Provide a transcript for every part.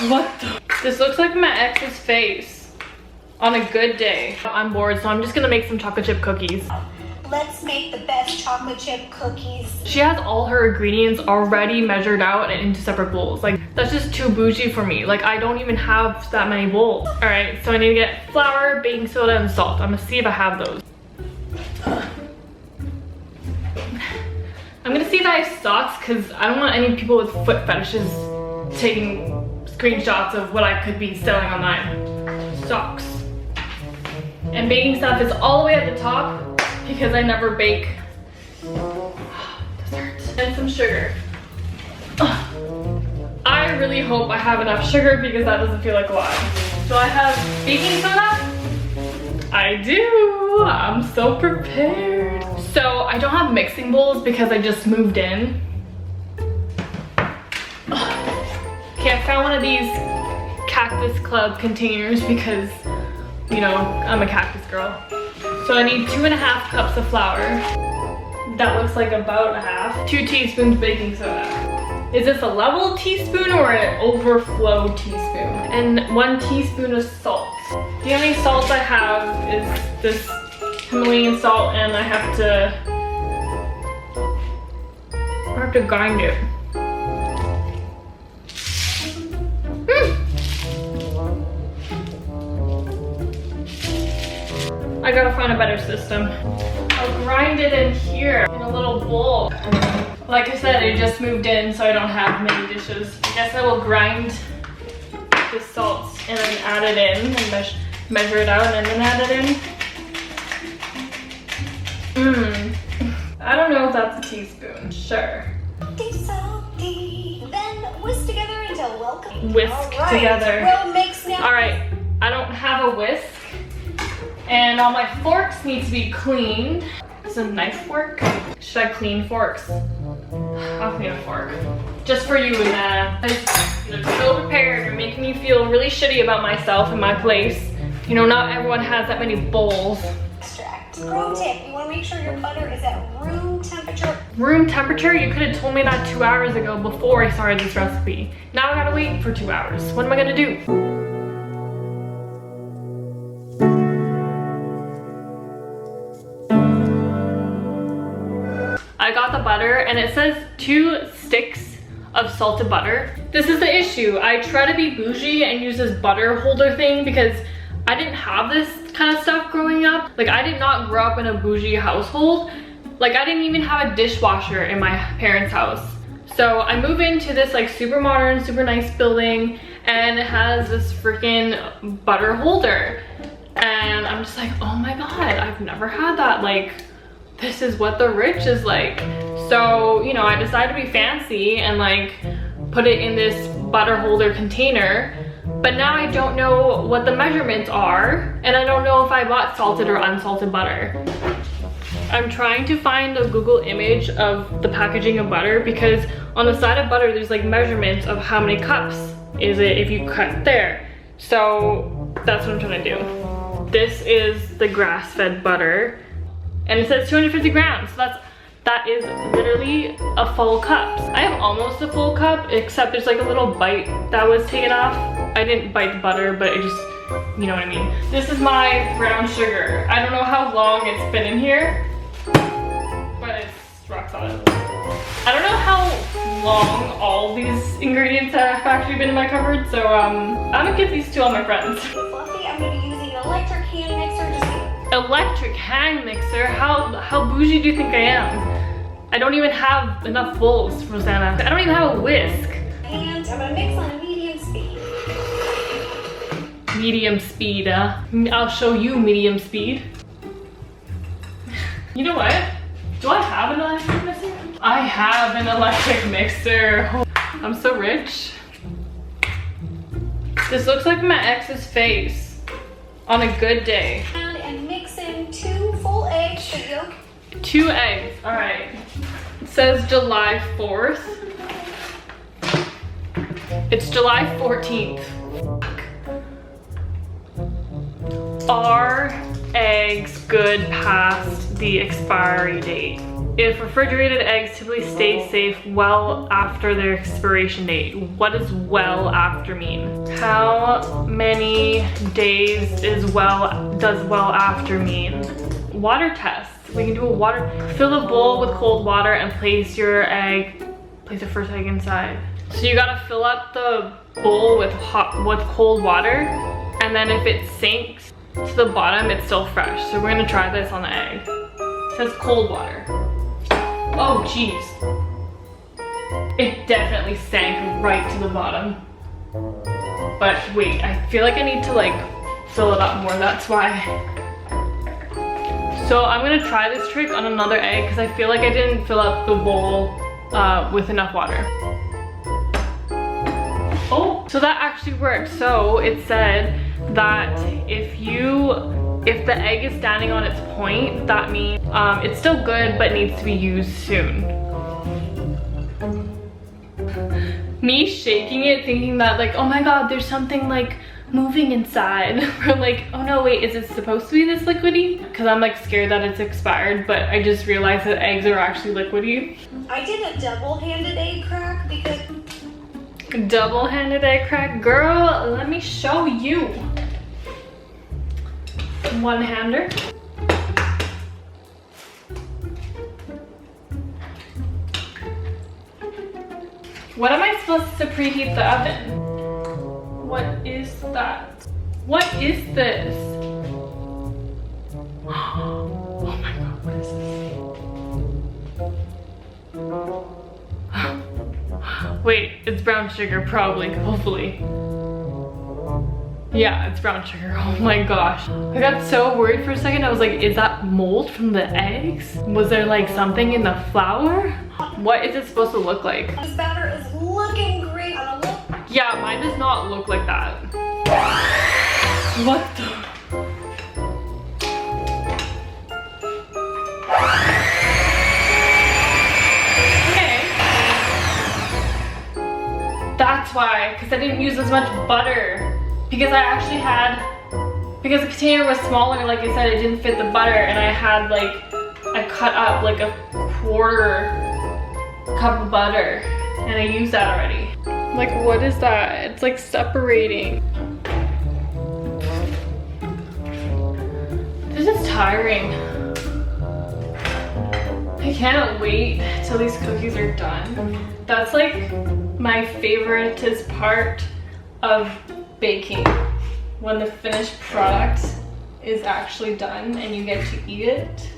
What the? This looks like my ex's face on a good day. I'm bored, so I'm just gonna make some chocolate chip cookies. Let's make the best chocolate chip cookies. She has all her ingredients already measured out and into separate bowls. Like, that's just too bougie for me. Like, I don't even have that many bowls. All right, so I need to get flour, baking soda, and salt. I'm gonna see if I have those. I'm gonna see if I have socks because I don't want any people with foot fetishes taking screenshots of what I could be selling online. Socks. And baking stuff is all the way at the top because I never bake. Dessert. And some sugar. I really hope I have enough sugar because that doesn't feel like a lot. Do I have baking soda? I do. I'm so prepared. So I don't have mixing bowls because I just moved in. Okay, I found one of these Cactus Club containers because, you know, I'm a cactus girl. So I need 2.5 cups of flour. That looks like about a half. 2 teaspoons baking soda. Is this a level teaspoon or an overflow teaspoon? And 1 teaspoon of salt. The only salt I have is this Himalayan salt, and I have to grind it. I gotta find a better system. I'll grind it in here in a little bowl. Like I said, I just moved in, so I don't have many dishes. I guess I will grind the salt and then add it in and measure it out and then add it in. I don't know if that's a teaspoon. Sure. Then whisk together until welcome. Whisk together. We'll mix now. All right, I don't have a whisk. And all my forks need to be cleaned. Is a knife fork? Should I clean forks? I'll clean a fork. Just for you, and I'm so prepared. You're making me feel really shitty about myself and my place. You know, not everyone has that many bowls. Extract. Pro tip, you want to make sure your butter is at room temperature. Room temperature? You could have told me that 2 hours ago before I started this recipe. Now I gotta wait for 2 hours. What am I gonna do? I got the butter and it says 2 sticks of salted butter. This is the issue. I try to be bougie and use this butter holder thing because I didn't have this kind of stuff growing up. Like, I did not grow up in a bougie household. Like, I didn't even have a dishwasher in my parents' house. So I move into this like super modern, super nice building, and it has this freaking butter holder. And I'm just like, oh my God, I've never had that. Like, this is what the rich is like. So, you know, I decided to be fancy and like put it in this butter holder container. But now I don't know what the measurements are, and I don't know if I bought salted or unsalted butter. I'm trying to find a Google image of the packaging of butter because on the side of butter there's like measurements of how many cups is it if you cut there. So that's what I'm trying to do. This is the grass-fed butter. And it says 250 grams, so that is literally a full cup. I have almost a full cup, except there's like a little bite that was taken off. I didn't bite the butter, but it just, you know what I mean. This is my brown sugar. I don't know how long it's been in here, but it's rock solid. I don't know how long all these ingredients have actually been in my cupboard, so I'm gonna give these to all my friends. Fluffy, I'm gonna be using an electric hand mixer. Electric hand mixer? How bougie do you think I am? I don't even have enough bowls, Rosanna. I don't even have a whisk. And I'm gonna mix on a medium speed. Medium speed, I'll show you medium speed. You know what? Do I have an electric mixer? I have an electric mixer. I'm so rich. This looks like my ex's face on a good day. And mix in 2 full eggs, the yolk. 2 eggs, all right. It says July 4th. It's July 14th. Are eggs good past the expiry date? If refrigerated eggs typically stay safe well after their expiration date. What does well after mean? How many days does well after mean? Water test. We can do a water. Fill a bowl with cold water and place the first egg inside. So you gotta fill up the bowl with cold water, and then if it sinks to the bottom, it's still fresh. So we're gonna try this on the egg. It says cold water. Oh jeez. It definitely sank right to the bottom. But wait, I feel like I need to like fill it up more, that's why. So I'm gonna try this trick on another egg because I feel like I didn't fill up the bowl with enough water. Oh, so that actually worked. So it said that if the egg is standing on its point, that means it's still good but needs to be used soon. Me shaking it thinking that like, oh my god, there's something like moving inside. Or like, oh no wait, is it supposed to be this liquidy? Because I'm like scared that it's expired, but I just realized that eggs are actually liquidy. I did a double-handed egg crack because... Double-handed egg crack? Girl, let me show you. One-hander. What am I supposed to preheat the oven? What is that? What is this? Oh my god, what is this? Wait, it's brown sugar, probably, hopefully. Yeah, it's brown sugar. Oh my gosh. I got so worried for a second. I was like, is that mold from the eggs? Was there like something in the flour? What is it supposed to look like? this batter is looking great on a look. Yeah, mine does not look like that. What the? Okay. That's why, because I didn't use as much butter. Because I actually had, because the container was smaller, like I said, it didn't fit the butter, and I had like, I cut up like a quarter cup of butter, and I used that already. Like, what is that? It's like separating. This is tiring. I can't wait till these cookies are done. That's like my favoriteest part of baking, when the finished product is actually done and you get to eat it.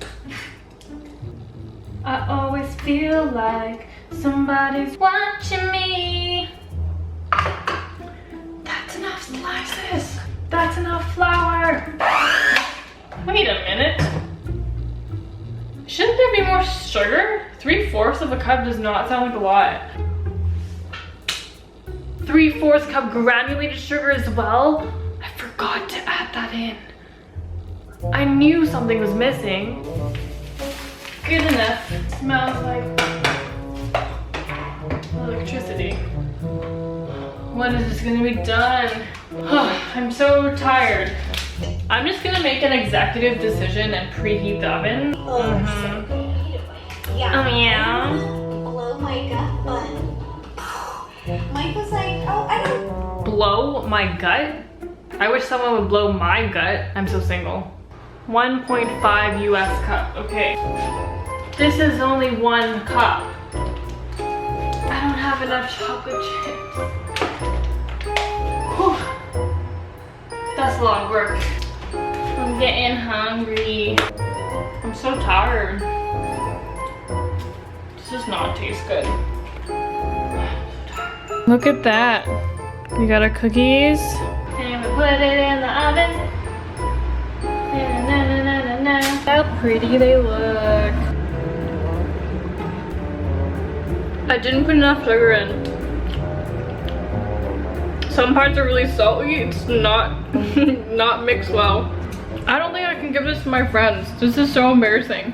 I always feel like somebody's watching me. That's enough slices. That's enough flour. Wait a minute. Shouldn't there be more sugar? 3/4 of a cup does not sound like a lot. 3/4 cup granulated sugar as well. I forgot to add that in. I knew something was missing. Good enough. It smells like electricity. When is this gonna be done? I'm so tired. I'm just gonna make an executive decision and preheat the oven. Oh, so good. Yeah. Oh yeah. Blow my gut bun. Mike was like, oh, I don't. Blow my gut? I wish someone would blow my gut. I'm so single. 1.5 US cup. Okay. This is only 1 cup. I don't have enough chocolate chips. Whew. That's a lot of work. I'm getting hungry. I'm so tired. This does not taste good. Look at that. We got our cookies. And we put it in the oven. Na, na, na, na, na. How pretty they look. I didn't put enough sugar in. Some parts are really salty. It's not not mixed well. I don't think I can give this to my friends. This is so embarrassing.